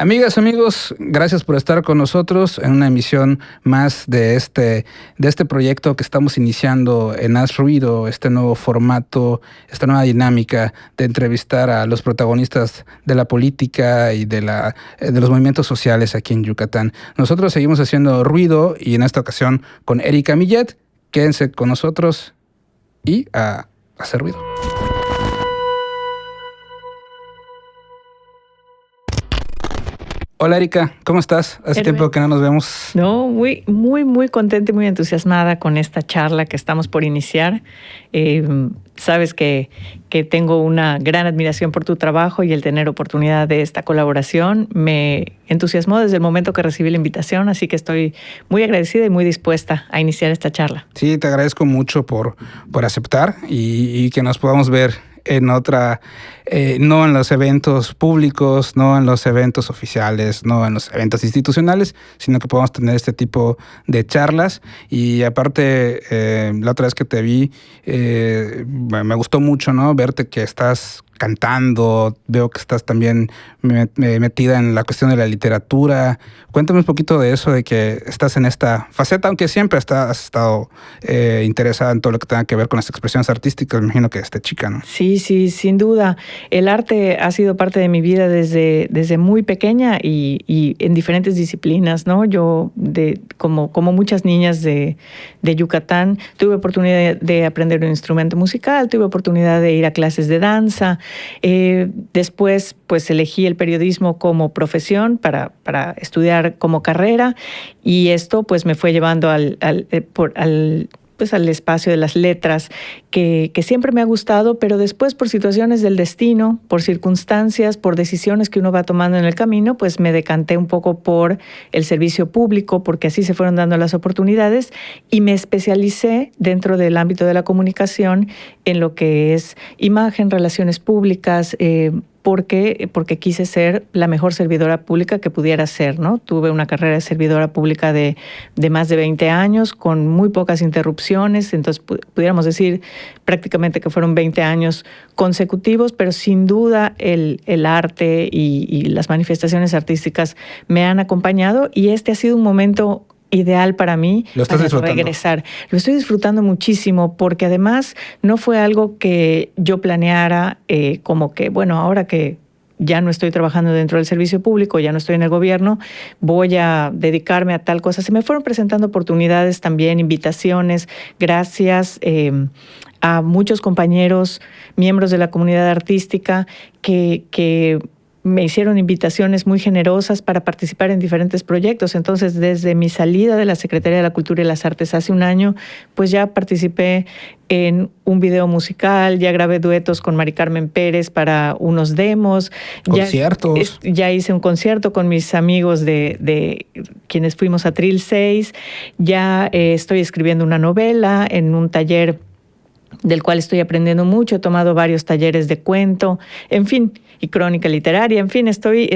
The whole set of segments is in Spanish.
Amigas, amigos, gracias por estar con nosotros en una emisión más de este proyecto que estamos iniciando en Haz Ruido, este nuevo formato, esta nueva dinámica de entrevistar a los protagonistas de la política y de los movimientos sociales aquí en Yucatán. Nosotros seguimos haciendo ruido y en esta ocasión con Erika Millet. Quédense con nosotros y a hacer ruido. Hola Erika, ¿cómo estás? Hace tiempo que no nos vemos. No, muy contenta y muy entusiasmada con esta charla que estamos por iniciar. Sabes que tengo una gran admiración por tu trabajo y el tener oportunidad de esta colaboración me entusiasmó desde el momento que recibí la invitación, así que estoy muy agradecida y muy dispuesta a iniciar esta charla. Sí, te agradezco mucho por aceptar y que nos podamos ver en otra, no en los eventos públicos, no en los eventos oficiales, no en los eventos institucionales, sino que podamos tener este tipo de charlas. Y aparte, la otra vez que te vi, me gustó mucho, ¿no? Verte que estás cantando, veo que estás también metida en la cuestión de la literatura. Cuéntame un poquito de eso, de que estás en esta faceta, aunque siempre has estado interesada en todo lo que tenga que ver con las expresiones artísticas, me imagino que desde chica, ¿no? Sí, sin duda. El arte ha sido parte de mi vida desde muy pequeña y en diferentes disciplinas, ¿no? Yo, como muchas niñas de Yucatán, tuve oportunidad de aprender un instrumento musical, tuve oportunidad de ir a clases de danza. Después, pues elegí el periodismo como profesión para estudiar como carrera y esto pues me fue llevando al espacio de las letras que siempre me ha gustado, pero después por situaciones del destino, por circunstancias, por decisiones que uno va tomando en el camino, pues me decanté un poco por el servicio público, porque así se fueron dando las oportunidades y me especialicé dentro del ámbito de la comunicación en lo que es imagen, relaciones públicas, porque quise ser la mejor servidora pública que pudiera ser, ¿no? Tuve una carrera de servidora pública de más de 20 años, con muy pocas interrupciones, entonces pudiéramos decir prácticamente que fueron 20 años consecutivos, pero sin duda el arte y las manifestaciones artísticas me han acompañado y este ha sido un momento ideal para mí para regresar. Lo estoy disfrutando muchísimo porque además no fue algo que yo planeara como que, bueno, ahora que ya no estoy trabajando dentro del servicio público, ya no estoy en el gobierno, voy a dedicarme a tal cosa. Se me fueron presentando oportunidades también, invitaciones, gracias a muchos compañeros, miembros de la comunidad artística que me hicieron invitaciones muy generosas para participar en diferentes proyectos. Entonces, desde mi salida de la Secretaría de la Cultura y las Artes hace un año, pues ya participé en un video musical, ya grabé duetos con Mari Carmen Pérez para unos demos. Conciertos. Ya hice un concierto con mis amigos de quienes fuimos a Trill 6. Ya estoy escribiendo una novela en un taller del cual estoy aprendiendo mucho. He tomado varios talleres de cuento, en fin, y crónica literaria, en fin, estoy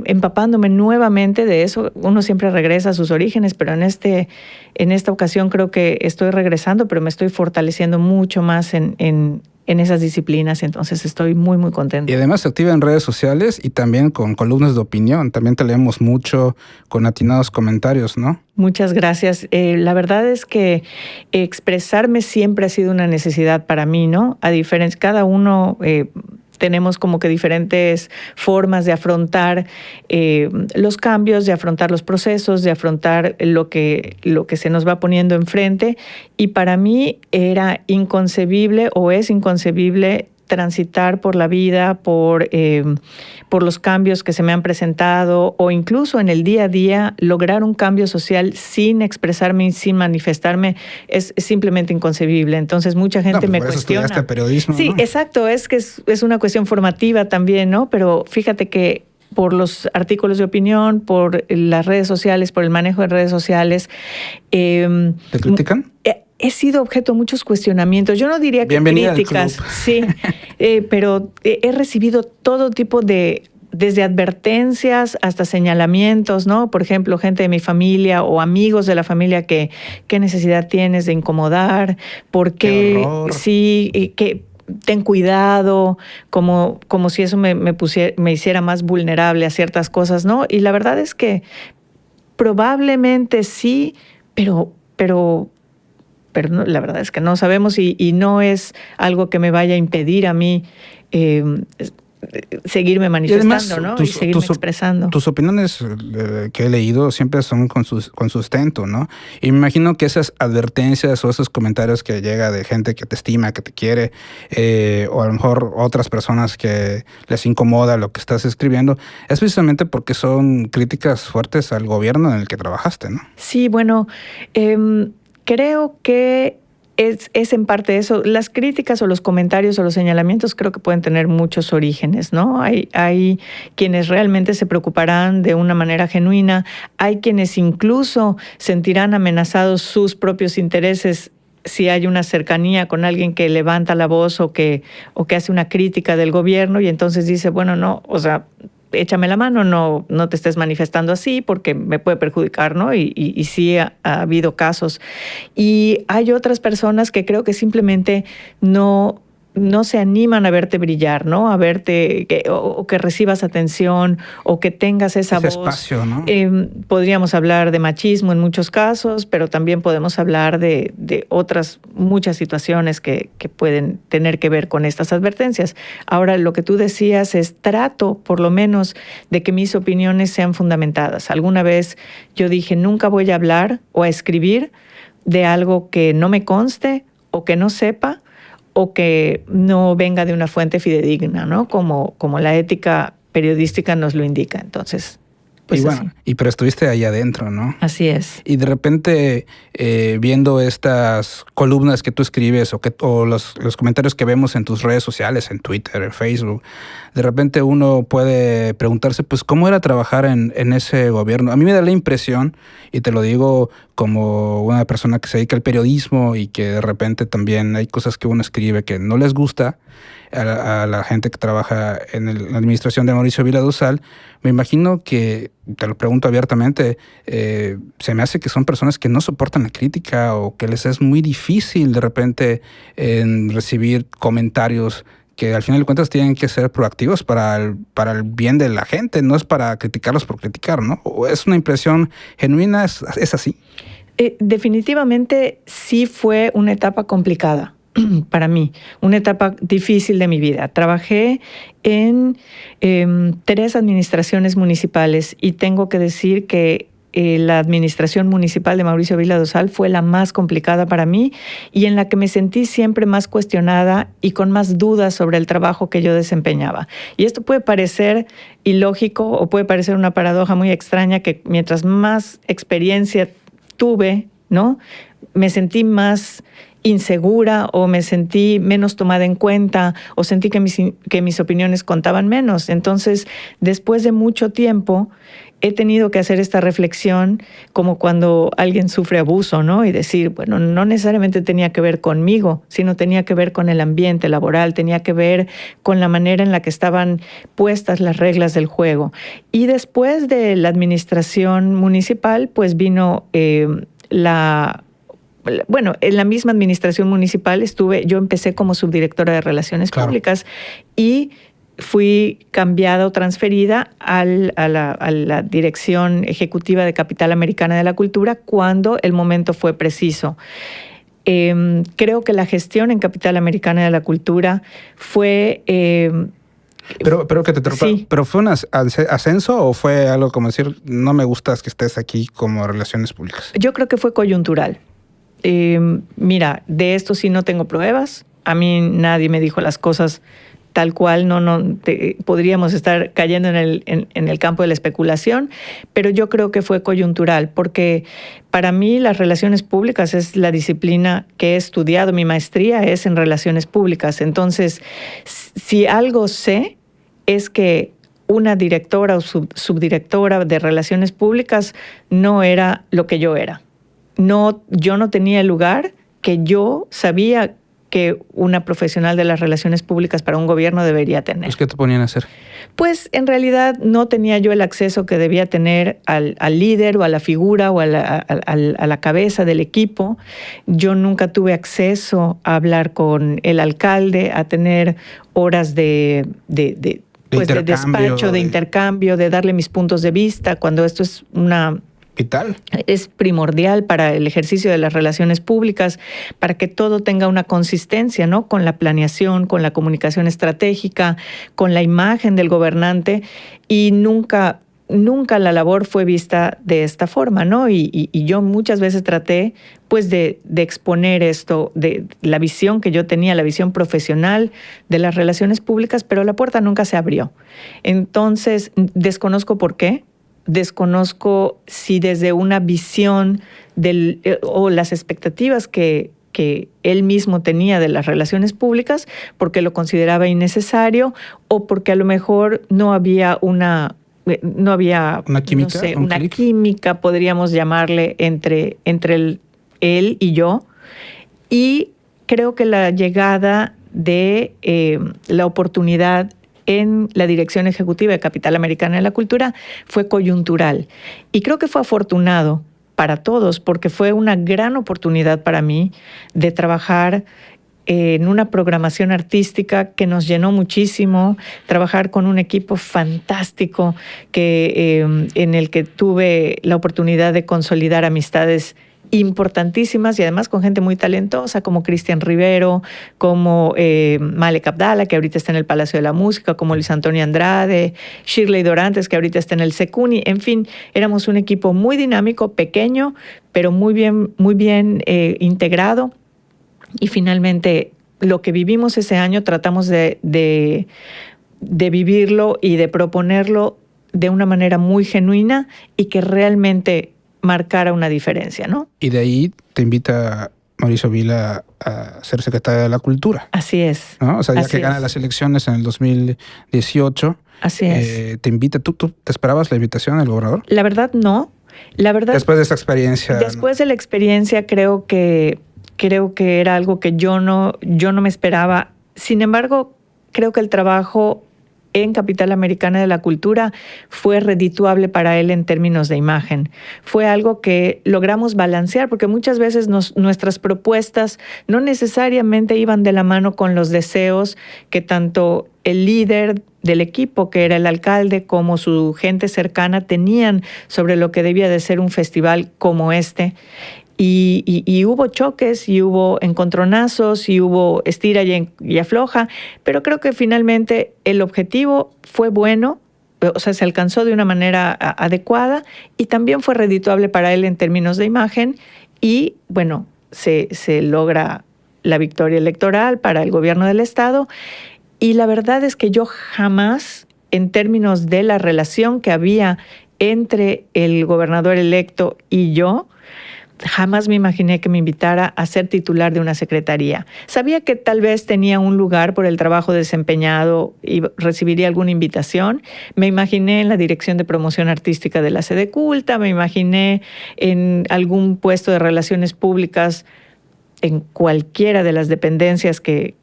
empapándome nuevamente de eso. Uno siempre regresa a sus orígenes, pero en esta ocasión creo que estoy regresando, pero me estoy fortaleciendo mucho más en esas disciplinas, entonces estoy muy contenta. Y además se activa en redes sociales y también con columnas de opinión, también te leemos mucho con atinados comentarios, ¿no? Muchas gracias. La verdad es que expresarme siempre ha sido una necesidad para mí, ¿no? A diferencia, cada uno tenemos como que diferentes formas de afrontar los cambios, de afrontar los procesos, de afrontar lo que se nos va poniendo enfrente. Y para mí era inconcebible o es inconcebible transitar por la vida, por los cambios que se me han presentado o incluso en el día a día lograr un cambio social sin expresarme y sin manifestarme es simplemente inconcebible. Entonces mucha gente me cuestiona. Estudiaste periodismo, sí, ¿no? Exacto, es que es una cuestión formativa también, ¿no? Pero fíjate que por los artículos de opinión, por las redes sociales, por el manejo de redes sociales. ¿Te critican? He sido objeto de muchos cuestionamientos. Yo no diría que críticas, sí, pero he recibido todo tipo de, desde advertencias hasta señalamientos, ¿no? Por ejemplo, gente de mi familia o amigos de la familia que qué necesidad tienes de incomodar, por qué, sí, que ten cuidado, como si eso me hiciera más vulnerable a ciertas cosas, ¿no? Y la verdad es que probablemente sí, pero no, la verdad es que no sabemos y no es algo que me vaya a impedir a mí seguirme manifestando, ¿no? Y seguirme expresando. Tus opiniones que he leído siempre son con sustento, ¿no? Y me imagino que esas advertencias o esos comentarios que llega de gente que te estima, que te quiere, o a lo mejor otras personas que les incomoda lo que estás escribiendo, es precisamente porque son críticas fuertes al gobierno en el que trabajaste, ¿no? Sí, bueno, creo que es en parte eso. Las críticas o los comentarios o los señalamientos creo que pueden tener muchos orígenes, ¿no? Hay quienes realmente se preocuparán de una manera genuina, hay quienes incluso sentirán amenazados sus propios intereses si hay una cercanía con alguien que levanta la voz o que hace una crítica del gobierno y entonces dice, bueno, no, o sea, échame la mano, no te estés manifestando así porque me puede perjudicar, ¿no? Y sí ha habido casos. Y hay otras personas que creo que simplemente no se animan a verte brillar, ¿no? A verte o que recibas atención o que tengas esa voz. Espacio, ¿no? Podríamos hablar de machismo en muchos casos, pero también podemos hablar de otras muchas situaciones que pueden tener que ver con estas advertencias. Ahora, lo que tú decías es trato, por lo menos, de que mis opiniones sean fundamentadas. Alguna vez yo dije, nunca voy a hablar o a escribir de algo que no me conste o que no sepa, o que no venga de una fuente fidedigna, ¿no? Como la ética periodística nos lo indica. Entonces, pues y bueno, pero estuviste ahí adentro, ¿no? Así es. Y de repente, viendo estas columnas que tú escribes o los comentarios que vemos en tus redes sociales, en Twitter, en Facebook, de repente uno puede preguntarse, pues, ¿cómo era trabajar en ese gobierno? A mí me da la impresión, y te lo digo como una persona que se dedica al periodismo y que de repente también hay cosas que uno escribe que no les gusta a la gente que trabaja en la administración de Mauricio Vila Dosal. Me imagino que, te lo pregunto abiertamente, se me hace que son personas que no soportan la crítica o que les es muy difícil de repente recibir comentarios que al final de cuentas tienen que ser proactivos para el bien de la gente, no es para criticarlos por criticar, ¿no? ¿O es una impresión genuina? ¿Es así? Definitivamente sí fue una etapa complicada para mí, una etapa difícil de mi vida. Trabajé en 3 administraciones municipales y tengo que decir que la administración municipal de Mauricio Vila Dosal fue la más complicada para mí y en la que me sentí siempre más cuestionada y con más dudas sobre el trabajo que yo desempeñaba. Y esto puede parecer ilógico o puede parecer una paradoja muy extraña, que mientras más experiencia tuve, ¿no?, me sentí más insegura o me sentí menos tomada en cuenta o sentí que mis opiniones contaban menos. Entonces, después de mucho tiempo, he tenido que hacer esta reflexión como cuando alguien sufre abuso, ¿no? Y decir, bueno, no necesariamente tenía que ver conmigo, sino tenía que ver con el ambiente laboral, tenía que ver con la manera en la que estaban puestas las reglas del juego. Y después de la administración municipal, pues vino bueno, en la misma administración municipal yo empecé como subdirectora de Relaciones Públicas y fui cambiada o transferida a la Dirección Ejecutiva de Capital Americana de la Cultura cuando el momento fue preciso. Creo que la gestión en Capital Americana de la Cultura fue... Pero ¿fue un ascenso o fue algo como decir, no me gusta que estés aquí como Relaciones Públicas? Yo creo que fue coyuntural. Mira, de esto sí no tengo pruebas. A mí nadie me dijo las cosas tal cual, podríamos estar cayendo en el campo de la especulación, pero yo creo que fue coyuntural, porque para mí las relaciones públicas es la disciplina que he estudiado, mi maestría es en relaciones públicas. Entonces, si algo sé es que una directora o subdirectora de relaciones públicas no era lo que yo era. Yo no tenía el lugar que yo sabía que una profesional de las relaciones públicas para un gobierno debería tener. Pues, ¿qué te ponían a hacer? Pues en realidad no tenía yo el acceso que debía tener al líder o a la figura o a la cabeza del equipo. Yo nunca tuve acceso a hablar con el alcalde, a tener horas de despacho, de intercambio, de darle mis puntos de vista, cuando esto es vital. Es primordial para el ejercicio de las relaciones públicas, para que todo tenga una consistencia, ¿no? Con la planeación, con la comunicación estratégica, con la imagen del gobernante, y nunca la labor fue vista de esta forma, ¿no? Y yo muchas veces traté, pues, de exponer esto, de la visión que yo tenía, la visión profesional de las relaciones públicas, pero la puerta nunca se abrió. Entonces, desconozco por qué. Desconozco si desde una visión o las expectativas que él mismo tenía de las relaciones públicas, porque lo consideraba innecesario o porque a lo mejor no había una química, no sé, una química, podríamos llamarle, entre él y yo. Y creo que la llegada de la oportunidad en la dirección ejecutiva de Capital Americana de la Cultura fue coyuntural. Y creo que fue afortunado para todos, porque fue una gran oportunidad para mí de trabajar en una programación artística que nos llenó muchísimo, trabajar con un equipo fantástico en el que tuve la oportunidad de consolidar amistades importantísimas y además con gente muy talentosa como Cristian Rivero, como Malek Abdala, que ahorita está en el Palacio de la Música, como Luis Antonio Andrade, Shirley Dorantes, que ahorita está en el Secuni. En fin, éramos un equipo muy dinámico, pequeño, pero muy bien integrado. Y finalmente, lo que vivimos ese año tratamos de vivirlo y de proponerlo de una manera muy genuina y que realmente marcara una diferencia, ¿no? Y de ahí te invita Mauricio Vila a ser secretaria de la Cultura. Así es. ¿No? O sea, ya que gana las elecciones en el 2018. Así es. Te invita. ¿Tú te esperabas la invitación del gobernador? La verdad, no. La verdad. Después de esta experiencia. Después de la experiencia, creo que era algo que yo no me esperaba. Sin embargo, creo que el trabajo en Capital Americana de la Cultura fue redituable para él en términos de imagen. Fue algo que logramos balancear, porque muchas veces nuestras propuestas no necesariamente iban de la mano con los deseos que tanto el líder del equipo, que era el alcalde, como su gente cercana tenían sobre lo que debía de ser un festival como este. Y hubo choques, y hubo encontronazos, y hubo estira y afloja, pero creo que finalmente el objetivo fue bueno, o sea, se alcanzó de una manera adecuada y también fue redituable para él en términos de imagen y, bueno, se logra la victoria electoral para el gobierno del Estado. Y la verdad es que yo jamás, en términos de la relación que había entre el gobernador electo y yo, jamás me imaginé que me invitara a ser titular de una secretaría. Sabía que tal vez tenía un lugar por el trabajo desempeñado y recibiría alguna invitación. Me imaginé en la dirección de promoción artística de la Sede Culta, me imaginé en algún puesto de relaciones públicas en cualquiera de las dependencias que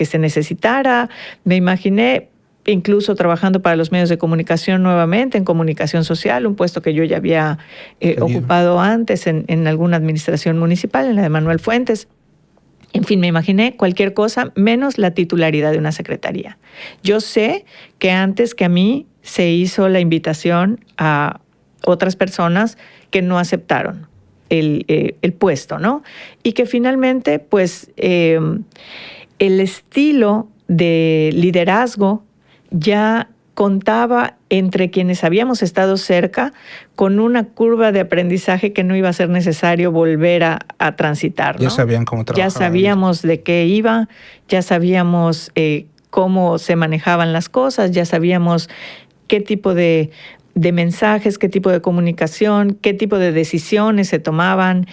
se necesitara. Me imaginé incluso trabajando para los medios de comunicación nuevamente, en comunicación social, un puesto que yo ya había ocupado antes en alguna administración municipal, en la de Manuel Fuentes. En fin, me imaginé cualquier cosa menos la titularidad de una secretaría. Yo sé que antes que a mí se hizo la invitación a otras personas que no aceptaron el puesto, ¿no? Y que finalmente, pues, el estilo de liderazgo ya contaba entre quienes habíamos estado cerca con una curva de aprendizaje que no iba a ser necesario volver a transitar, ¿no? Ya sabían cómo trabajar. Ya sabíamos de qué iba, ya sabíamos cómo se manejaban las cosas, ya sabíamos qué tipo de mensajes, qué tipo de comunicación, qué tipo de decisiones se tomaban.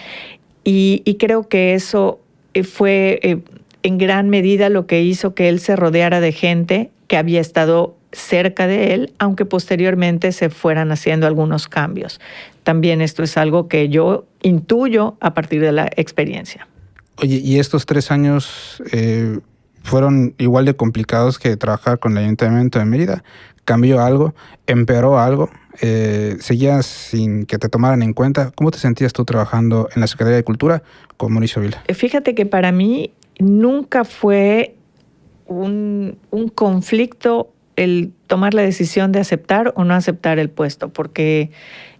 Y creo que eso fue en gran medida lo que hizo que él se rodeara de gente que había estado cerca de él, aunque posteriormente se fueran haciendo algunos cambios. También esto es algo que yo intuyo a partir de la experiencia. Oye, ¿y estos 3 años fueron igual de complicados que trabajar con el Ayuntamiento de Mérida? ¿Cambió algo? ¿Empeoró algo? ¿Seguías sin que te tomaran en cuenta? ¿Cómo te sentías tú trabajando en la Secretaría de Cultura con Mauricio Vila? Fíjate que para mí nunca fue un conflicto el tomar la decisión de aceptar o no aceptar el puesto, porque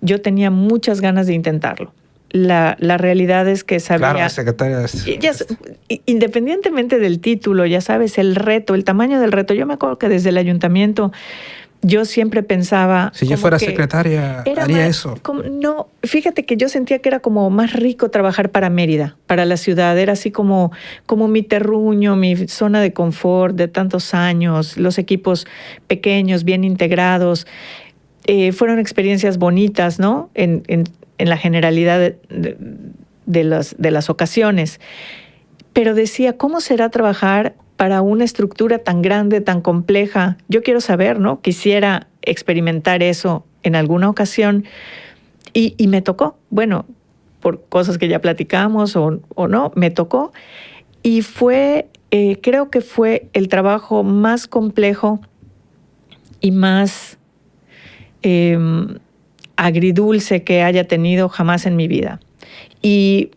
yo tenía muchas ganas de intentarlo. La realidad es que sabía... Claro, secretaria... Independientemente del título, ya sabes, el reto, el tamaño del reto. Yo me acuerdo que desde el ayuntamiento yo siempre pensaba... Si yo fuera secretaria, haría eso. No, fíjate que yo sentía que era como más rico trabajar para Mérida, para la ciudad. Era así como mi terruño, mi zona de confort de tantos años, los equipos pequeños, bien integrados. Fueron experiencias bonitas, ¿no? En la generalidad de las ocasiones. Pero decía, ¿cómo será trabajar para una estructura tan grande, tan compleja? Yo quiero saber, ¿no? Quisiera experimentar eso en alguna ocasión y me tocó. Bueno, por cosas que ya platicamos o no, me tocó. Y creo que fue el trabajo más complejo y más agridulce que haya tenido jamás en mi vida. Y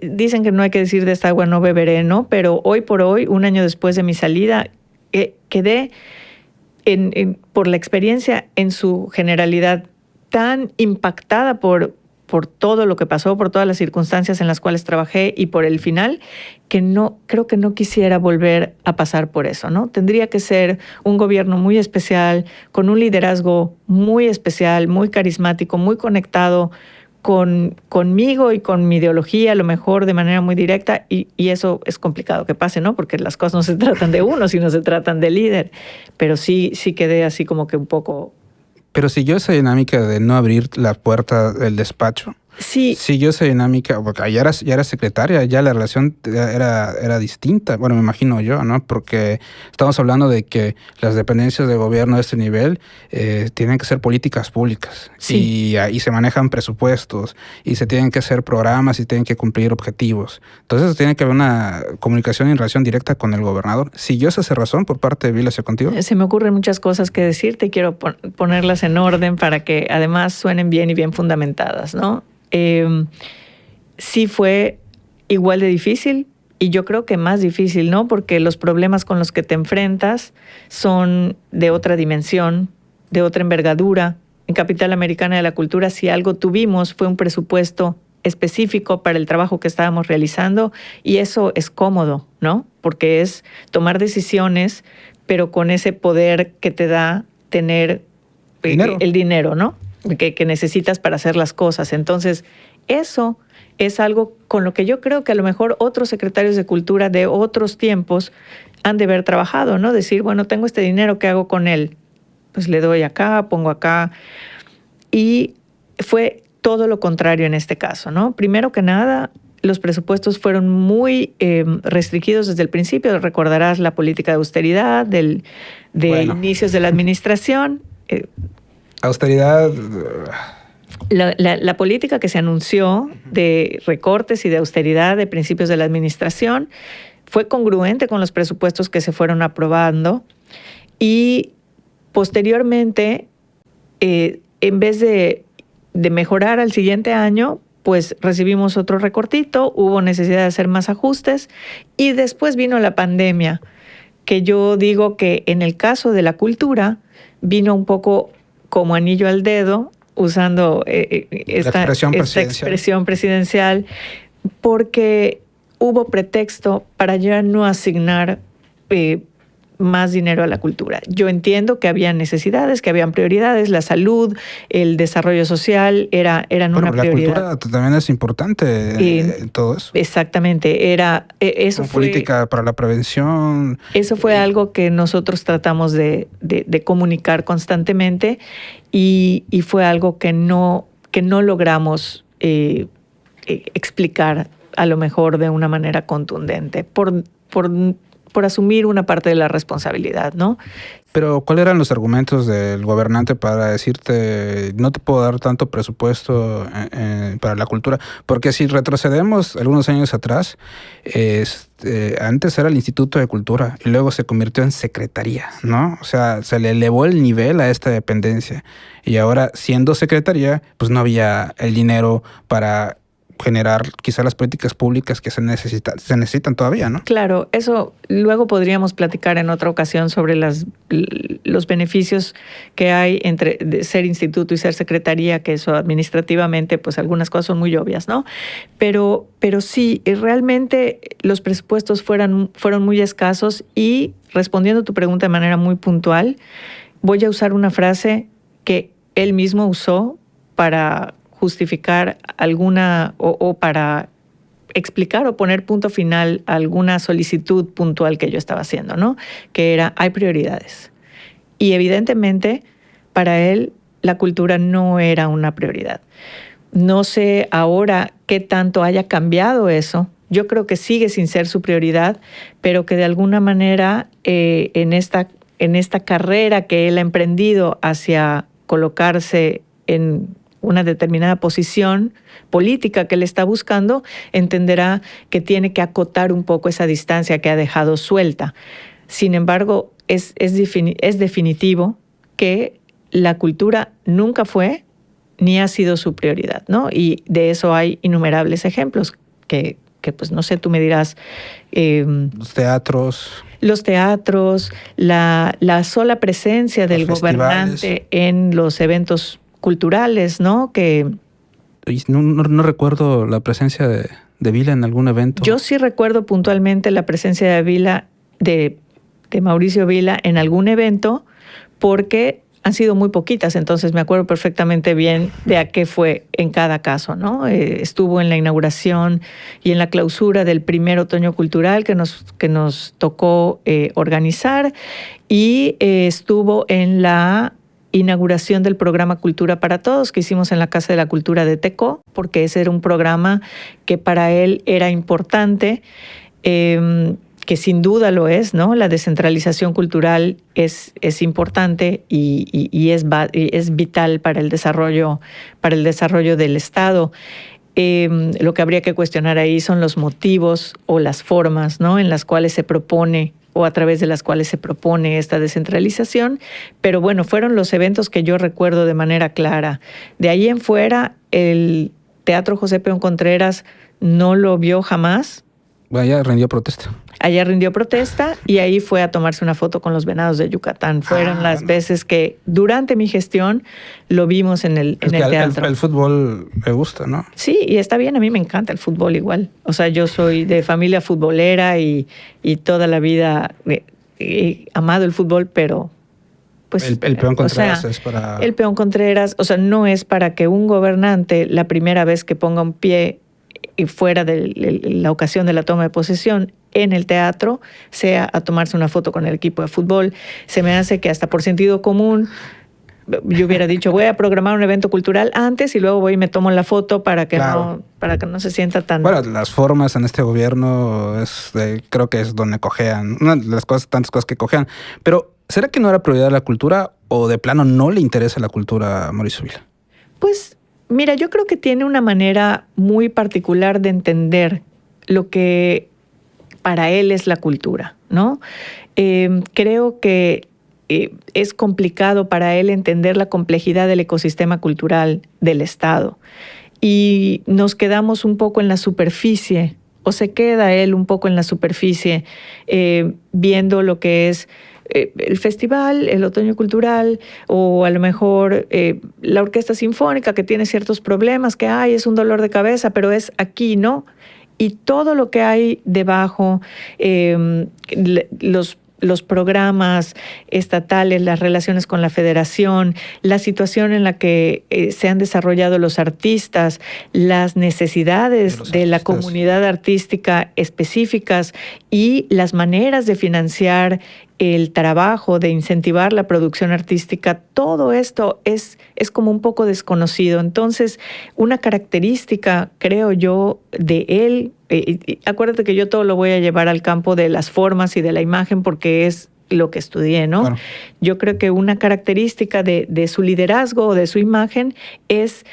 dicen que no hay que decir de esta agua no beberé, ¿no? Pero hoy por hoy, un año después de mi salida, quedé por la experiencia en su generalidad tan impactada por todo lo que pasó, por todas las circunstancias en las cuales trabajé y por el final, que creo que no quisiera volver a pasar por eso, ¿no? Tendría que ser un gobierno muy especial, con un liderazgo muy especial, muy carismático, muy conectado conmigo y con mi ideología, a lo mejor de manera muy directa, y eso es complicado que pase, ¿no? Porque las cosas no se tratan de uno, sino se tratan del líder. Pero sí quedé así como que un poco... Pero siguió esa dinámica de no abrir la puerta del despacho. Sí. Siguió esa dinámica, porque ya era secretaria, ya la relación era distinta. Bueno, me imagino yo, ¿no? Porque estamos hablando de que las dependencias de gobierno de este nivel tienen que ser políticas públicas. Sí. Y ahí se manejan presupuestos, y se tienen que hacer programas, y tienen que cumplir objetivos. Entonces tiene que haber una comunicación en relación directa con el gobernador. ¿Siguió esa razón por parte de Vila hacia contigo? Se me ocurren muchas cosas que decirte, quiero ponerlas en orden para que además suenen bien y bien fundamentadas, ¿no? Sí fue igual de difícil y yo creo que más difícil, ¿no? Porque los problemas con los que te enfrentas son de otra dimensión, de otra envergadura. En Capital Americana de la Cultura, si algo tuvimos fue un presupuesto específico para el trabajo que estábamos realizando y eso es cómodo, ¿no? Porque es tomar decisiones, pero con ese poder que te da tener el dinero, ¿no? Que necesitas para hacer las cosas. Entonces, eso es algo con lo que yo creo que a lo mejor otros secretarios de Cultura de otros tiempos han de haber trabajado, ¿no? Decir, bueno, tengo este dinero, ¿qué hago con él? Pues le doy acá, pongo acá. Y fue todo lo contrario en este caso, ¿no? Primero que nada, los presupuestos fueron muy restringidos desde el principio. Recordarás la política de austeridad de inicios de la administración. Austeridad. La política que se anunció de recortes y de austeridad de principios de la administración fue congruente con los presupuestos que se fueron aprobando y posteriormente, en vez de mejorar al siguiente año, pues recibimos otro recortito, hubo necesidad de hacer más ajustes y después vino la pandemia, que yo digo que en el caso de la cultura vino un poco como anillo al dedo, usando esta expresión presidencial, porque hubo pretexto para ya no asignar más dinero a la cultura. Yo entiendo que había necesidades, que habían prioridades, la salud, el desarrollo social eran una prioridad. La cultura también es importante en todo eso. Exactamente, eso fue política para la prevención. Eso fue algo que nosotros tratamos de comunicar constantemente y fue algo que no logramos explicar a lo mejor de una manera contundente por por asumir una parte de la responsabilidad, ¿no? Pero, ¿cuáles eran los argumentos del gobernante para decirte no te puedo dar tanto presupuesto para la cultura? Porque si retrocedemos algunos años atrás, antes era el Instituto de Cultura y luego se convirtió en Secretaría, ¿no? O sea, se le elevó el nivel a esta dependencia y ahora, siendo Secretaría, pues no había el dinero para generar quizá las políticas públicas que se necesitan todavía, ¿no? Claro, eso luego podríamos platicar en otra ocasión sobre los beneficios que hay entre ser instituto y ser secretaría, que eso administrativamente, pues algunas cosas son muy obvias, ¿no? Pero sí, realmente los presupuestos fueron muy escasos y respondiendo a tu pregunta de manera muy puntual, voy a usar una frase que él mismo usó para justificar alguna o para explicar o poner punto final a alguna solicitud puntual que yo estaba haciendo, ¿no? Que era, hay prioridades. Y evidentemente, para él, la cultura no era una prioridad. No sé ahora qué tanto haya cambiado eso. Yo creo que sigue sin ser su prioridad, pero que de alguna manera en esta carrera que él ha emprendido hacia colocarse en una determinada posición política que él está buscando, entenderá que tiene que acotar un poco esa distancia que ha dejado suelta. Sin embargo, es definitivo que la cultura nunca fue ni ha sido su prioridad, ¿no? Y de eso hay innumerables ejemplos que pues no sé, tú me dirás. Los teatros. Los teatros, la sola presencia del gobernante en los eventos culturales, ¿no? Que no recuerdo la presencia de Vila en algún evento. Yo sí recuerdo puntualmente la presencia de Vila, de Mauricio Vila en algún evento, porque han sido muy poquitas, entonces me acuerdo perfectamente bien de a qué fue en cada caso, ¿no? Estuvo en la inauguración y en la clausura del primer Otoño Cultural que nos tocó organizar y estuvo en la inauguración del programa Cultura para Todos que hicimos en la Casa de la Cultura de Tecó, porque ese era un programa que para él era importante, que sin duda lo es, ¿no? La descentralización cultural es importante y es vital para el desarrollo del Estado. Lo que habría que cuestionar ahí son los motivos o las formas, ¿no? En las cuales se propone o a través de las cuales se propone esta descentralización, pero bueno, fueron los eventos que yo recuerdo de manera clara. De ahí en fuera, el Teatro José Peón Contreras no lo vio jamás. Allá rindió protesta. Allá rindió protesta y ahí fue a tomarse una foto con los venados de Yucatán. Fueron las veces que durante mi gestión lo vimos en el teatro. El fútbol le gusta, ¿no? Sí, y está bien, a mí me encanta el fútbol igual. O sea, yo soy de familia futbolera y toda la vida he amado el fútbol, pero pues... El Peón Contreras es para... El Peón Contreras, o sea, no es para que un gobernante la primera vez que ponga un pie y fuera de la ocasión de la toma de posesión en el teatro sea a tomarse una foto con el equipo de fútbol. Se me hace que hasta por sentido común yo hubiera dicho voy a programar un evento cultural antes y luego voy y me tomo la foto para que no se sienta tan... Bueno, las formas en este gobierno creo que es donde cojean. Una de las tantas cosas que cojean. Pero ¿será que no era prioridad la cultura o de plano no le interesa la cultura a Mauricio Vila? Pues mira, yo creo que tiene una manera muy particular de entender lo que para él es la cultura, ¿no? Creo que es complicado para él entender la complejidad del ecosistema cultural del Estado y nos quedamos un poco en la superficie, o se queda él un poco en la superficie, viendo lo que es el festival, el Otoño Cultural, o a lo mejor la Orquesta Sinfónica que tiene ciertos problemas que hay, es un dolor de cabeza, pero es aquí, ¿no? Y todo lo que hay debajo, los programas estatales, las relaciones con la federación, la situación en la que se han desarrollado los artistas, las necesidades de la comunidad artística específicas y las maneras de financiar el trabajo de incentivar la producción artística, todo esto es como un poco desconocido. Entonces, una característica, creo yo, de él, acuérdate que yo todo lo voy a llevar al campo de las formas y de la imagen porque es lo que estudié, ¿no? Claro. Yo creo que una característica de su liderazgo o de su imagen es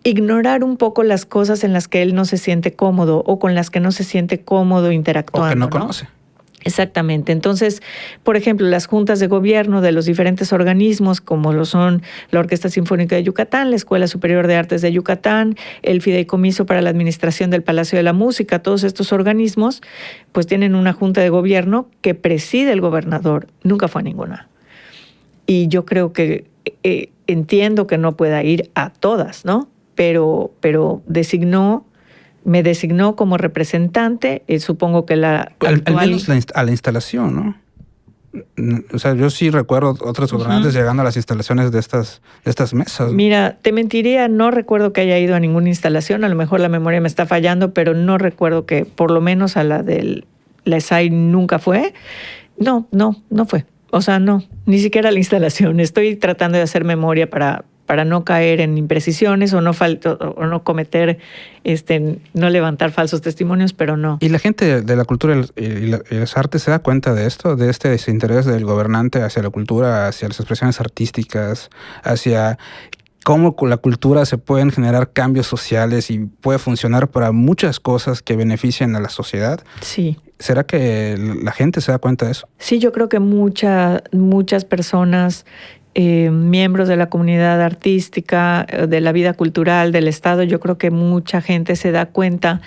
ignorar un poco las cosas en las que él no se siente cómodo o con las que no se siente cómodo interactuando. O que no conoce. Exactamente. Entonces, por ejemplo, las juntas de gobierno de los diferentes organismos, como lo son la Orquesta Sinfónica de Yucatán, la Escuela Superior de Artes de Yucatán, el Fideicomiso para la Administración del Palacio de la Música, todos estos organismos, pues tienen una junta de gobierno que preside el gobernador. Nunca fue a ninguna. Y yo creo que entiendo que no pueda ir a todas, ¿no? Pero me designó como representante, supongo que la al menos a la instalación, ¿no? O sea, yo sí recuerdo otros gobernantes llegando a las instalaciones de estas mesas. Mira, te mentiría, no recuerdo que haya ido a ninguna instalación, a lo mejor la memoria me está fallando, pero no recuerdo que por lo menos a la de la ESAI nunca fue. No fue. O sea, no, ni siquiera la instalación. Estoy tratando de hacer memoria para no caer en imprecisiones o no cometer, no levantar falsos testimonios, pero no. ¿Y la gente de la cultura y las artes se da cuenta de esto, de este desinterés del gobernante hacia la cultura, hacia las expresiones artísticas, hacia cómo con la cultura se pueden generar cambios sociales y puede funcionar para muchas cosas que benefician a la sociedad? Sí. ¿Será que la gente se da cuenta de eso? Sí, yo creo que muchas personas, miembros de la comunidad artística, de la vida cultural del Estado, yo creo que mucha gente se da cuenta,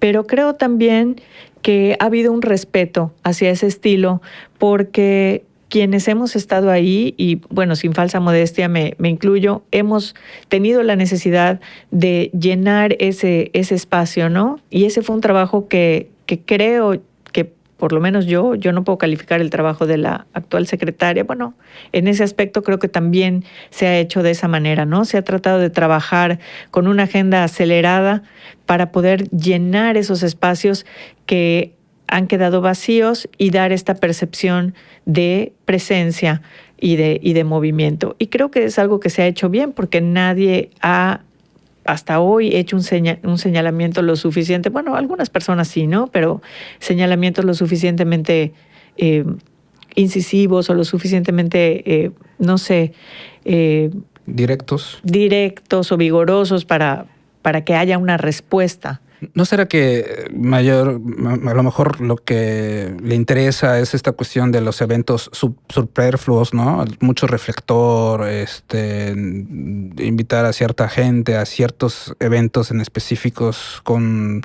pero creo también que ha habido un respeto hacia ese estilo porque quienes hemos estado ahí, y bueno, sin falsa modestia me incluyo, hemos tenido la necesidad de llenar ese espacio, ¿no? Y ese fue un trabajo que creo que por lo menos yo no puedo calificar el trabajo de la actual secretaria. Bueno, en ese aspecto creo que también se ha hecho de esa manera, ¿no? Se ha tratado de trabajar con una agenda acelerada para poder llenar esos espacios que han quedado vacíos y dar esta percepción de presencia y de movimiento. Y creo que es algo que se ha hecho bien porque nadie ha hasta hoy hecho un señalamiento lo suficiente, bueno, algunas personas sí, ¿no? Pero señalamientos lo suficientemente incisivos o lo suficientemente, directos o vigorosos para que haya una respuesta. ¿No será que a lo mejor lo que le interesa es esta cuestión de los eventos superfluos, ¿no? Mucho reflector, invitar a cierta gente a ciertos eventos en específicos con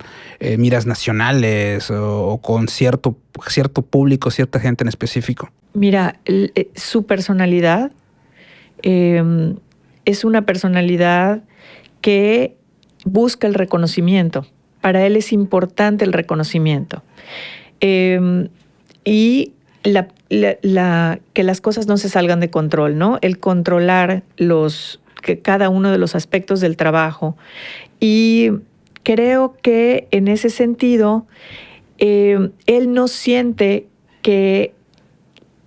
miras nacionales o con cierto público, cierta gente en específico? Mira, su personalidad es una personalidad que busca el reconocimiento. Para él es importante el reconocimiento. Y que las cosas no se salgan de control, ¿no? El controlar cada uno de los aspectos del trabajo. Y creo que en ese sentido, él no siente que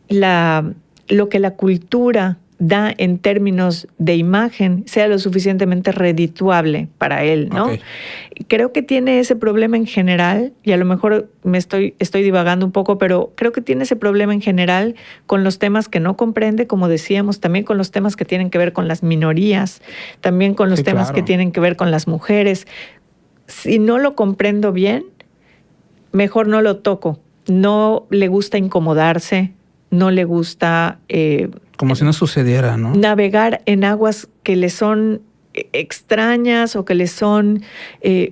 lo que la cultura da en términos de imagen sea lo suficientemente redituable para él, ¿no? Okay. Creo que tiene ese problema en general, y a lo mejor estoy divagando un poco, pero creo que tiene ese problema en general con los temas que no comprende, como decíamos, también con los temas que tienen que ver con las minorías, también con los temas que tienen que ver con las mujeres. Si no lo comprendo bien, mejor no lo toco. No le gusta incomodarse, no le gusta... como si no sucediera, ¿no? Navegar en aguas que le son extrañas o que le son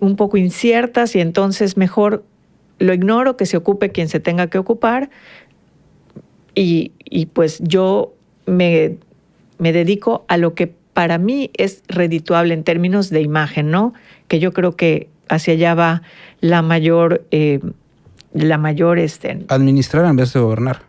un poco inciertas, y entonces mejor lo ignoro, que se ocupe quien se tenga que ocupar, y pues yo me dedico a lo que para mí es redituable en términos de imagen, ¿no? Que yo creo que hacia allá va la mayor administrar en vez de gobernar.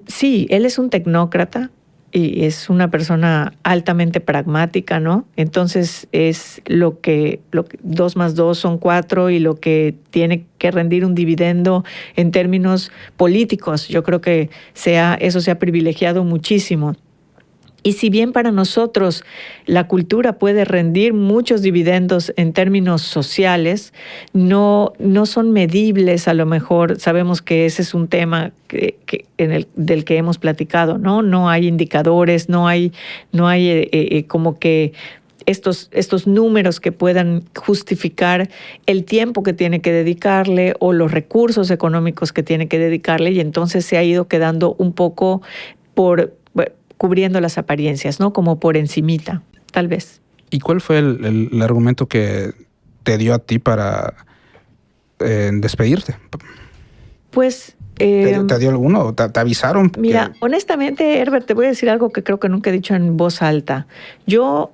Sí, él es un tecnócrata, y es una persona altamente pragmática, ¿no? Entonces es lo que 2 más 2 son 4 y lo que tiene que rendir un dividendo en términos políticos. Yo creo que eso se ha privilegiado muchísimo. Y si bien para nosotros la cultura puede rendir muchos dividendos en términos sociales, no son medibles a lo mejor. Sabemos que ese es un tema del que hemos platicado, ¿no? No hay indicadores, no hay como que estos números que puedan justificar el tiempo que tiene que dedicarle o los recursos económicos que tiene que dedicarle, y entonces se ha ido quedando un poco cubriendo las apariencias, ¿no? Como por encimita, tal vez. ¿Y cuál fue el argumento que te dio a ti para despedirte? Pues... ¿Te dio alguno? ¿Te avisaron? Mira, honestamente, Herbert, te voy a decir algo que creo que nunca he dicho en voz alta. Yo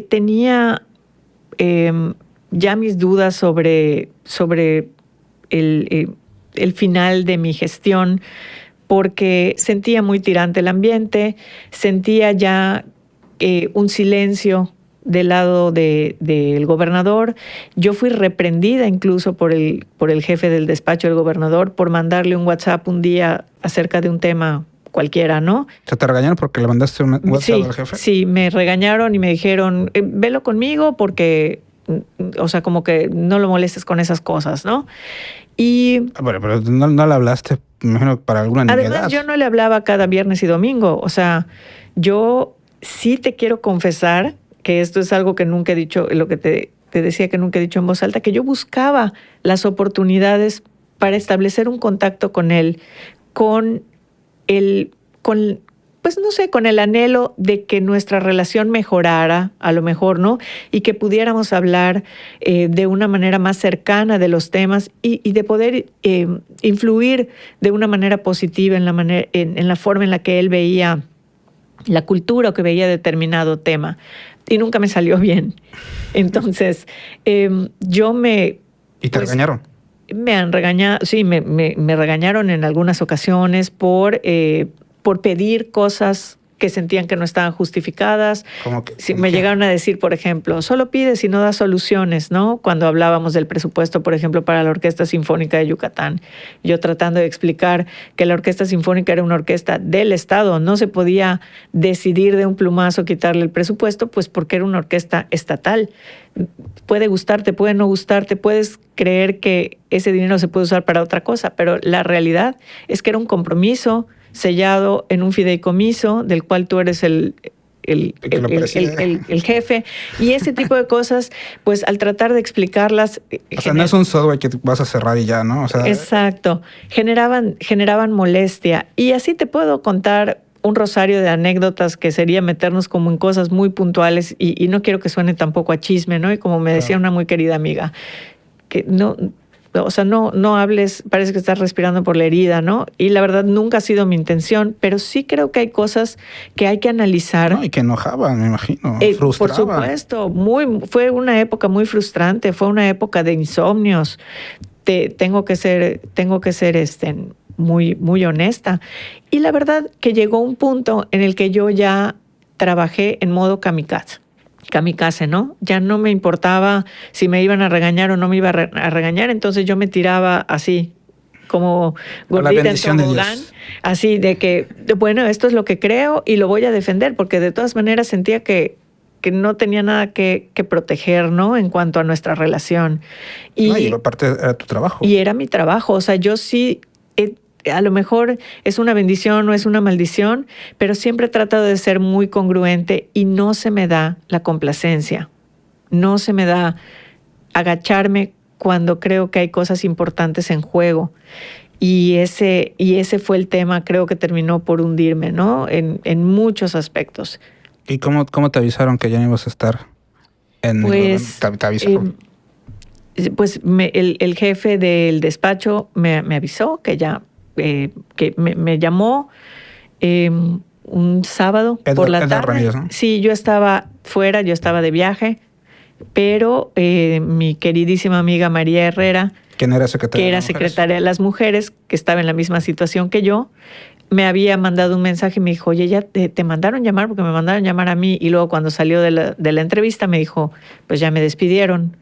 tenía ya mis dudas sobre el final de mi gestión, porque sentía muy tirante el ambiente, sentía ya un silencio del lado del gobernador. Yo fui reprendida incluso por el jefe del despacho del gobernador por mandarle un WhatsApp un día acerca de un tema cualquiera, ¿no? O sea, ¿te regañaron porque le mandaste un WhatsApp al jefe? Sí, me regañaron y me dijeron, velo conmigo porque, o sea, como que no lo molestes con esas cosas, ¿no? Y bueno, pero no le hablaste, me imagino, para alguna nimiedad. Además, yo no le hablaba cada viernes y domingo. O sea, yo sí te quiero confesar que esto es algo que nunca he dicho, lo que te decía que nunca he dicho en voz alta, que yo buscaba las oportunidades para establecer un contacto con él, con el anhelo de que nuestra relación mejorara, a lo mejor, ¿no? Y que pudiéramos hablar de una manera más cercana de los temas y de poder influir de una manera positiva en la forma en la que él veía la cultura o que veía determinado tema. Y nunca me salió bien. Entonces, yo me... ¿Y te regañaron? Me han regañado, sí, me regañaron en algunas ocasiones por pedir cosas que sentían que no estaban justificadas. Me llegaron a decir, por ejemplo, solo pides y no das soluciones, ¿no? Cuando hablábamos del presupuesto, por ejemplo, para la Orquesta Sinfónica de Yucatán, yo tratando de explicar que la Orquesta Sinfónica era una orquesta del Estado, no se podía decidir de un plumazo quitarle el presupuesto, pues porque era una orquesta estatal. Puede gustarte, puede no gustarte, puedes creer que ese dinero se puede usar para otra cosa, pero la realidad es que era un compromiso sellado en un fideicomiso del cual tú eres el jefe, y ese tipo de cosas, pues al tratar de explicarlas... O sea, no es un software que vas a cerrar y ya, ¿no? O sea, exacto, generaban molestia, y así te puedo contar un rosario de anécdotas que sería meternos como en cosas muy puntuales, y no quiero que suene tampoco a chisme, ¿no? Y como me decía una muy querida amiga, que no hables, parece que estás respirando por la herida, ¿no? Y la verdad nunca ha sido mi intención, pero sí creo que hay cosas que hay que analizar. No, y que enojaban, me imagino, frustraban. Por supuesto, fue una época muy frustrante, fue una época de insomnios. Tengo que ser muy, muy honesta. Y la verdad que llegó un punto en el que yo ya trabajé en modo kamikaze, ¿no? Ya no me importaba si me iban a regañar o no me iba a regañar, entonces yo me tiraba así, como gordita en tobogán, así de que, bueno, esto es lo que creo y lo voy a defender, porque de todas maneras sentía que no tenía nada que proteger, ¿no? En cuanto a nuestra relación. Y aparte era tu trabajo. Y era mi trabajo, o sea, yo sí... a lo mejor es una bendición o es una maldición, pero siempre he tratado de ser muy congruente y no se me da la complacencia. No se me da agacharme cuando creo que hay cosas importantes en juego. Y ese fue el tema, creo que terminó por hundirme, ¿no? En muchos aspectos. ¿Y cómo te avisaron que ya no ibas a estar en pues, ¿Te avisaron? Pues el jefe del despacho me avisó que ya... que me llamó un sábado por la tarde. Ramírez, ¿no? Sí, yo estaba fuera, yo estaba de viaje, pero mi queridísima amiga María Herrera, ¿Quién era secretaria? que era secretaria de las mujeres, que estaba en la misma situación que yo, me había mandado un mensaje y me dijo, oye, ya te mandaron llamar porque me mandaron llamar a mí. Y luego cuando salió de la entrevista me dijo, pues ya me despidieron.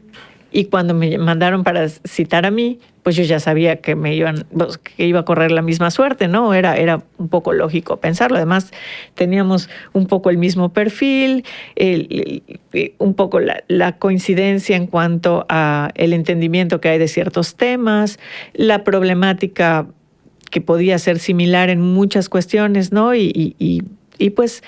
Y cuando me mandaron para citar a mí, pues yo ya sabía que que iba a correr la misma suerte, ¿no? Era un poco lógico pensarlo. Además, teníamos un poco el mismo perfil, un poco la coincidencia en cuanto a el entendimiento que hay de ciertos temas, la problemática que podía ser similar en muchas cuestiones, ¿no? Y pues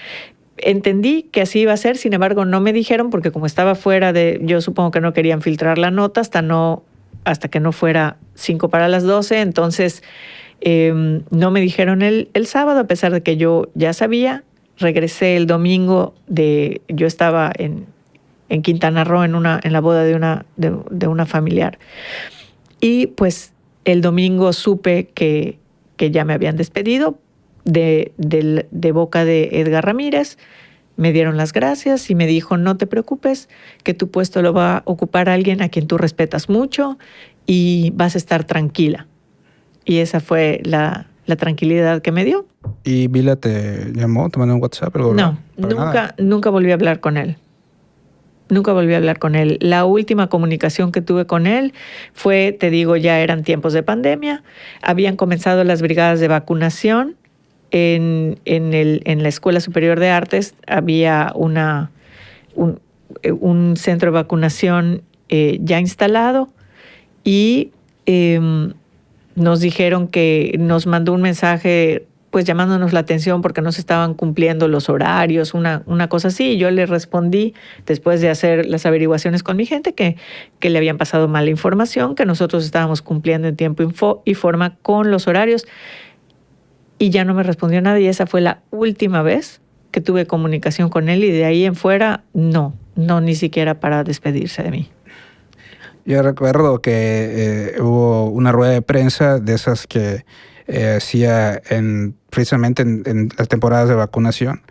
entendí que así iba a ser, sin embargo no me dijeron porque como estaba fuera yo supongo que no querían filtrar la nota hasta que no fuera 5:12, entonces no me dijeron el sábado, a pesar de que yo ya sabía. Regresé el domingo yo estaba en Quintana Roo en la boda de una familiar. Y pues el domingo supe que ya me habían despedido de boca de Edgar Ramírez. Me dieron las gracias y me dijo, no te preocupes, que tu puesto lo va a ocupar alguien a quien tú respetas mucho y vas a estar tranquila. Y esa fue la tranquilidad que me dio. ¿Y Vila te llamó, te mandó un WhatsApp? No, nunca volví a hablar con él. Nunca volví a hablar con él. La última comunicación que tuve con él fue, te digo, ya eran tiempos de pandemia. Habían comenzado las brigadas de vacunación. En la Escuela Superior de Artes había un centro de vacunación ya instalado y nos dijeron que nos mandó un mensaje pues llamándonos la atención porque no se estaban cumpliendo los horarios, una cosa así. Y yo le respondí, después de hacer las averiguaciones con mi gente, que le habían pasado mala información, que nosotros estábamos cumpliendo en tiempo y forma con los horarios. Y ya no me respondió nada y esa fue la última vez que tuve comunicación con él y de ahí en fuera, no, ni siquiera para despedirse de mí. Yo recuerdo que hubo una rueda de prensa de esas que hacía precisamente en las temporadas de vacunación,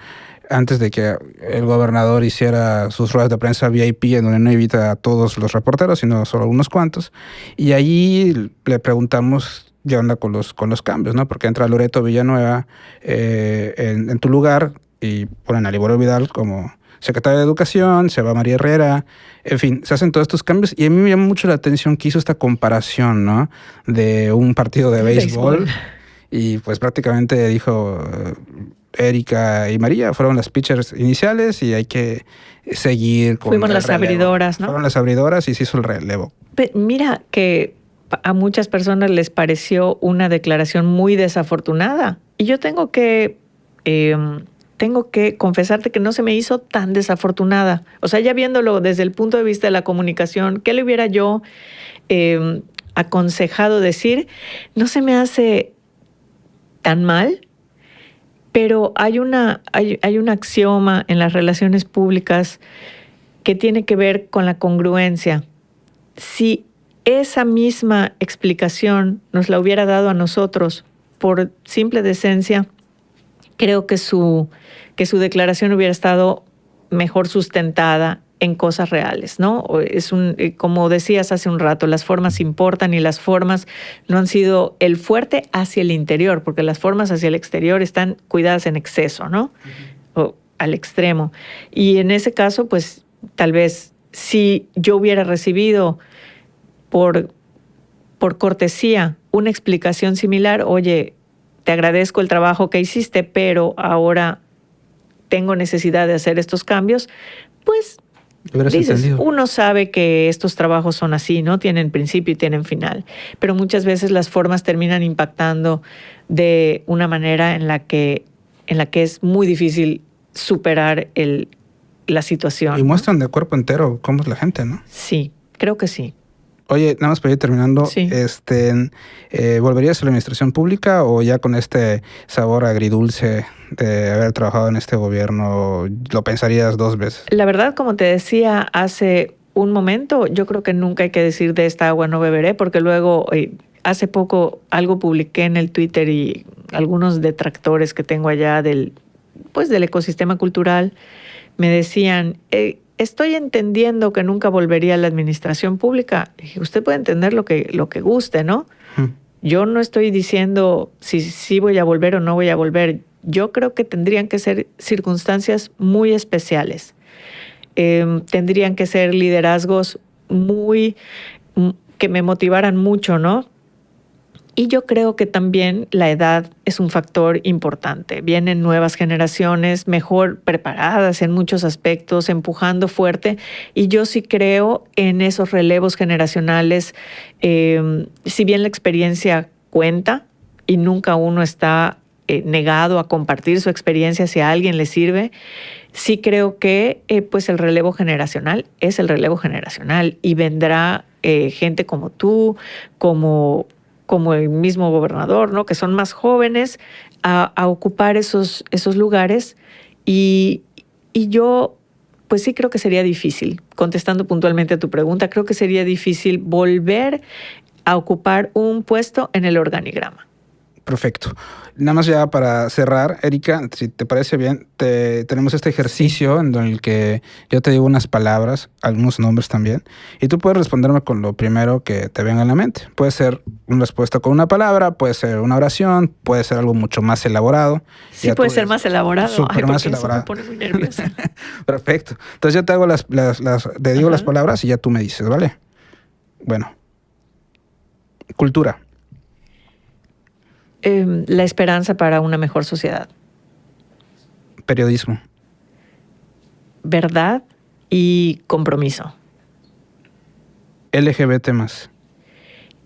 antes de que el gobernador hiciera sus ruedas de prensa VIP, en donde no invita a todos los reporteros, sino solo unos cuantos. Y allí le preguntamos qué onda con los cambios, ¿no? Porque entra Loreto Villanueva en tu lugar y ponen a Liborio Vidal como secretario de Educación, se va María Herrera, en fin, se hacen todos estos cambios y a mí me llama mucho la atención que hizo esta comparación, ¿no? De un partido de béisbol y pues prácticamente dijo Erika y María fueron las pitchers iniciales y hay que seguir con Fuimos las abridoras, ¿no? Fueron las abridoras y se hizo el relevo. Mira que a muchas personas les pareció una declaración muy desafortunada y yo tengo que confesarte que no se me hizo tan desafortunada. O sea, ya viéndolo desde el punto de vista de la comunicación, ¿qué le hubiera yo aconsejado decir? No se me hace tan mal, pero hay un axioma en las relaciones públicas que tiene que ver con la congruencia. Si esa misma explicación nos la hubiera dado a nosotros por simple decencia, creo que su declaración hubiera estado mejor sustentada en cosas reales, ¿no? Como decías hace un rato, las formas importan y las formas no han sido el fuerte hacia el interior, porque las formas hacia el exterior están cuidadas en exceso, ¿no? O al extremo. Y en ese caso, pues tal vez si yo hubiera recibido por cortesía una explicación similar, oye, te agradezco el trabajo que hiciste, pero ahora tengo necesidad de hacer estos cambios, pues dices, uno sabe que estos trabajos son así, ¿no? Tienen principio y tienen final, pero muchas veces las formas terminan impactando de una manera en la que es muy difícil superar la situación. Y muestran de cuerpo entero cómo es la gente, ¿no? Sí, creo que sí. Oye, nada más para ir terminando, sí. ¿Volverías a la administración pública o ya con este sabor agridulce de haber trabajado en este gobierno, lo pensarías dos veces? La verdad, como te decía hace un momento, yo creo que nunca hay que decir de esta agua no beberé, porque luego hace poco algo publiqué en el Twitter y algunos detractores que tengo allá del ecosistema cultural me decían... estoy entendiendo que nunca volvería a la administración pública. Usted puede entender lo que guste, ¿no? Yo no estoy diciendo si voy a volver o no voy a volver. Yo creo que tendrían que ser circunstancias muy especiales. Tendrían que ser liderazgos que me motivaran mucho, ¿no? Y yo creo que también la edad es un factor importante. Vienen nuevas generaciones mejor preparadas en muchos aspectos, empujando fuerte. Y yo sí creo en esos relevos generacionales. Si bien la experiencia cuenta y nunca uno está negado a compartir su experiencia si a alguien le sirve, sí creo que pues el relevo generacional es el relevo generacional y vendrá gente como tú, como el mismo gobernador, ¿no? Que son más jóvenes a ocupar esos lugares y yo pues sí creo que sería difícil, contestando puntualmente a tu pregunta, creo que sería difícil volver a ocupar un puesto en el organigrama. Perfecto. Nada más ya para cerrar, Erika, si te parece bien, tenemos este ejercicio en el que yo te digo unas palabras, algunos nombres también, y tú puedes responderme con lo primero que te venga en la mente. Puede ser una respuesta con una palabra, puede ser una oración, puede ser algo mucho más elaborado. Sí, puede ser más elaborado. Súper más elaborado. Eso me pone muy nerviosa. Perfecto. Entonces yo te hago te digo las palabras y ya tú me dices, ¿vale? Bueno. Cultura. La esperanza para una mejor sociedad. Periodismo. Verdad y compromiso. LGBT más.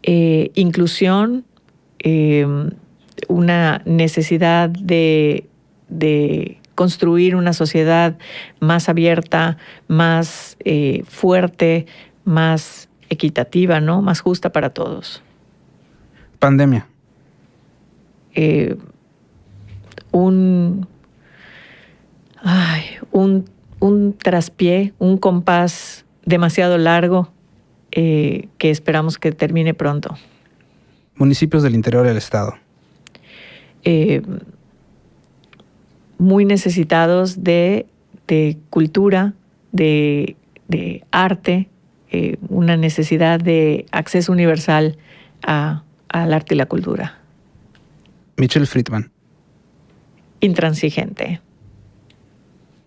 Inclusión, una necesidad de construir una sociedad más abierta, más fuerte, más equitativa, ¿no? Más justa para todos. Pandemia. Un traspié, un compás demasiado largo que esperamos que termine pronto. Municipios del interior del estado. Muy necesitados de cultura, de arte, una necesidad de acceso universal al arte y la cultura. Michelle Friedman. Intransigente.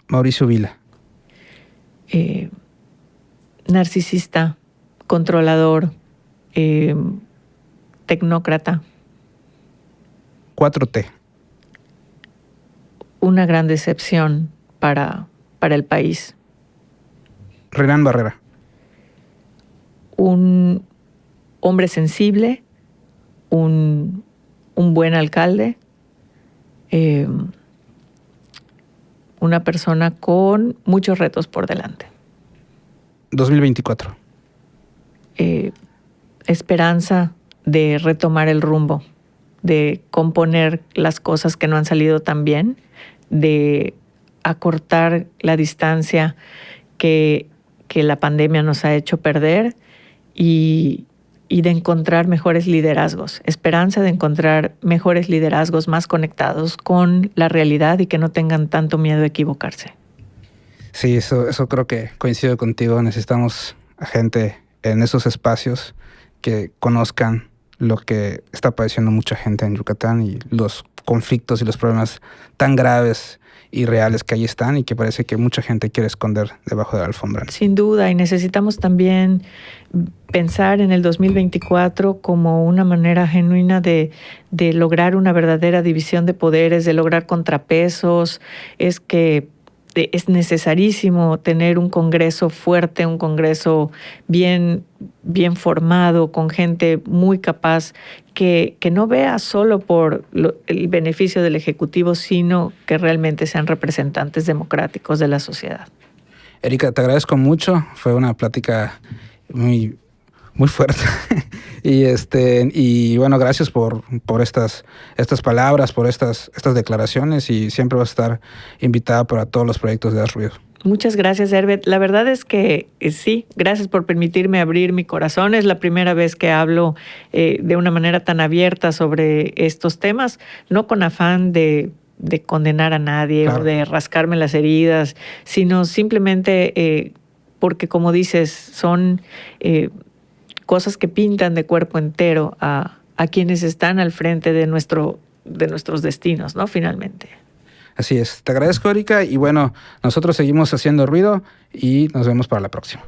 Mauricio Vila. Narcisista, controlador, tecnócrata. 4T. Una gran decepción para el país. Renan Barrera. Un hombre sensible, un buen alcalde, una persona con muchos retos por delante. 2024. Esperanza de retomar el rumbo, de componer las cosas que no han salido tan bien, de acortar la distancia que la pandemia nos ha hecho perder y de encontrar mejores liderazgos. Esperanza de encontrar mejores liderazgos más conectados con la realidad y que no tengan tanto miedo a equivocarse. Sí, eso creo que coincido contigo. Necesitamos a gente en esos espacios que conozcan lo que está padeciendo mucha gente en Yucatán y los conflictos y los problemas tan graves y reales que ahí están y que parece que mucha gente quiere esconder debajo de la alfombra. Sin duda, y necesitamos también pensar en el 2024 como una manera genuina de lograr una verdadera división de poderes, de lograr contrapesos. Es necesarísimo tener un Congreso fuerte, un Congreso bien formado, con gente muy capaz, que no vea solo por el beneficio del Ejecutivo, sino que realmente sean representantes democráticos de la sociedad. Erika, te agradezco mucho. Fue una plática muy, muy fuerte. y bueno, gracias por estas palabras, por estas declaraciones, y siempre vas a estar invitada para todos los proyectos de Haz Ruido. Muchas gracias, Herbert. La verdad es que sí, gracias por permitirme abrir mi corazón. Es la primera vez que hablo de una manera tan abierta sobre estos temas, no con afán de condenar a nadie, claro, o de rascarme las heridas, sino simplemente porque, como dices, son cosas que pintan de cuerpo entero a a quienes están al frente de nuestros destinos, ¿no? Finalmente. Así es. Te agradezco, Erika, y bueno, nosotros seguimos haciendo ruido y nos vemos para la próxima.